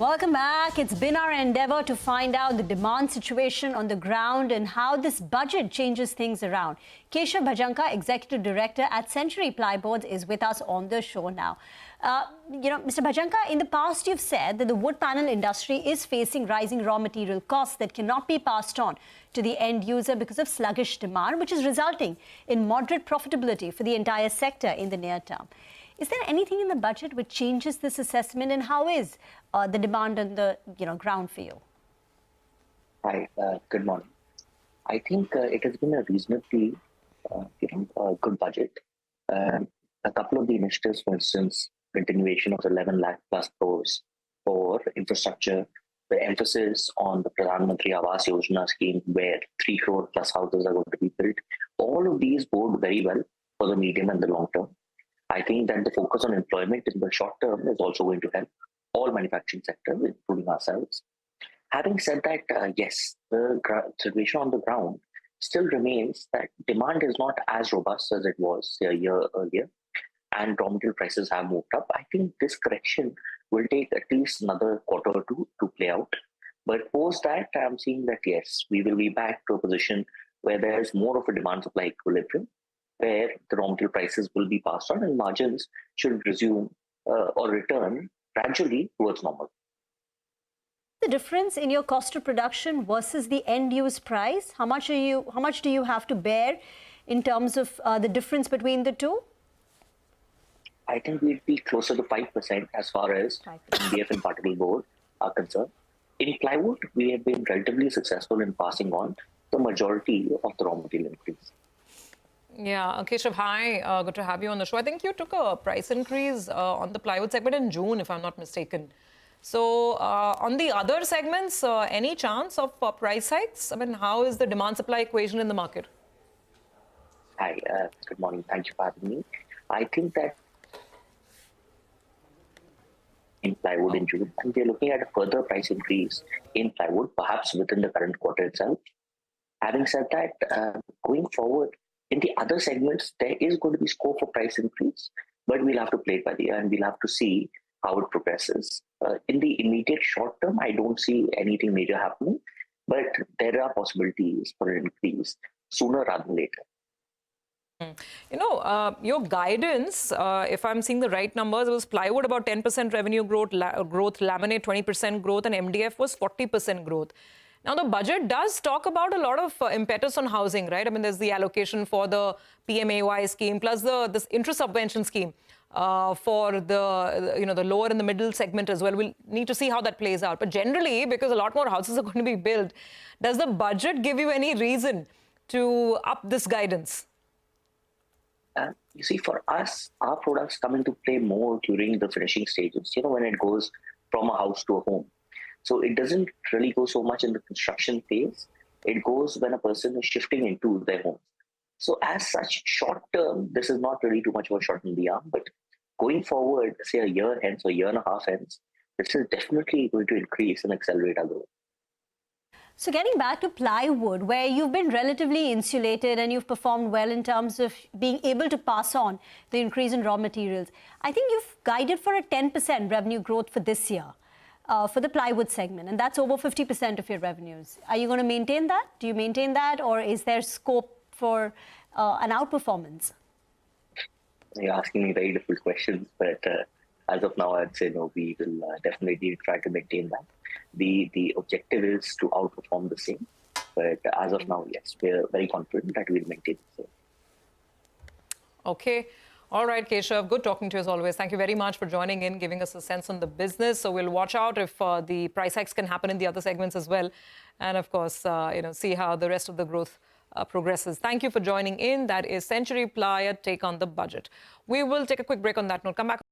Welcome back. It's been our endeavor to find out the demand situation on the ground and how this budget changes things around. Keshav Bhajanka, Executive Director at CenturyPly Boards, is with us on the show now. Mr. Bhajanka, in the past you've said that the wood panel industry is facing rising raw material costs that cannot be passed on to the end user because of sluggish demand, which is resulting in moderate profitability for the entire sector in the near term. Is there anything in the budget which changes this assessment, and how is the demand on the ground for you? Hi, good morning. I think it has been a reasonably good budget. A couple of the initiatives, for instance, continuation of 11 lakh plus crores for infrastructure, the emphasis on the Pradhan Mantri Awas Yojana scheme, where 3 crore plus houses are going to be built. All of these bode very well for the medium and the long term. I think that the focus on employment in the short term is also going to help all manufacturing sectors, including ourselves. Having said that, yes, the situation on the ground still remains that demand is not as robust as it was a year earlier, and raw material prices have moved up. I think this correction will take at least another quarter or two to play out. But post that, I'm seeing that, yes, we will be back to a position where there's more of a demand-supply equilibrium, where the raw material prices will be passed on and margins should resume or return gradually towards normal. The difference in your cost of production versus the end-use price, how much do you have to bear in terms of the difference between the two? I think we'd be closer to 5% as far as MDF and particle board are concerned. In plywood, we have been relatively successful in passing on the majority of the raw material increase. Yeah, Keshav, hi, good to have you on the show. I think you took a price increase on the plywood segment in June, if I'm not mistaken. So on the other segments, any chance of price hikes? I mean, how is the demand-supply equation in the market? Hi, good morning. Thank you for having me. I think that in plywood in June, and we're looking at a further price increase in plywood, perhaps within the current quarter itself. Having said that, going forward, in the other segments, there is going to be scope for price increase, but we'll have to play it by the ear and we'll have to see how it progresses. In the immediate short term, I don't see anything major happening, but there are possibilities for an increase sooner rather than later. Your guidance, if I'm seeing the right numbers, it was plywood about 10% revenue growth, laminate 20% growth, and MDF was 40% growth. Now, the budget does talk about a lot of impetus on housing, right? I mean, there's the allocation for the PMAY scheme, plus this interest subvention scheme for the lower and the middle segment as well. We'll need to see how that plays out. But generally, because a lot more houses are going to be built, does the budget give you any reason to up this guidance? You see, for us, our products come into play more during the finishing stages, when it goes from a house to a home. So it doesn't really go so much in the construction phase. It goes when a person is shifting into their home. So as such, short term, this is not really too much of a shot in the arm. But going forward, say a year hence or a year and a half hence, this is definitely going to increase and accelerate our growth. So getting back to plywood, where you've been relatively insulated and you've performed well in terms of being able to pass on the increase in raw materials, I think you've guided for a 10% revenue growth for this year. For the plywood segment, and that's over 50% of your revenues. Are you going to maintain that? Do you maintain that, or is there scope for an outperformance? You're asking me very difficult questions, but as of now, I'd say no, we will definitely try to maintain that. The objective is to outperform the same, but as of now, yes, we're very confident that we'll maintain the same. Okay. All right, Keshav, good talking to you as always. Thank you very much for joining in, giving us a sense on the business. So we'll watch out if the price hikes can happen in the other segments as well. And of course, see how the rest of the growth progresses. Thank you for joining in. That is CenturyPly, a take on the budget. We will take a quick break on that note. Come back.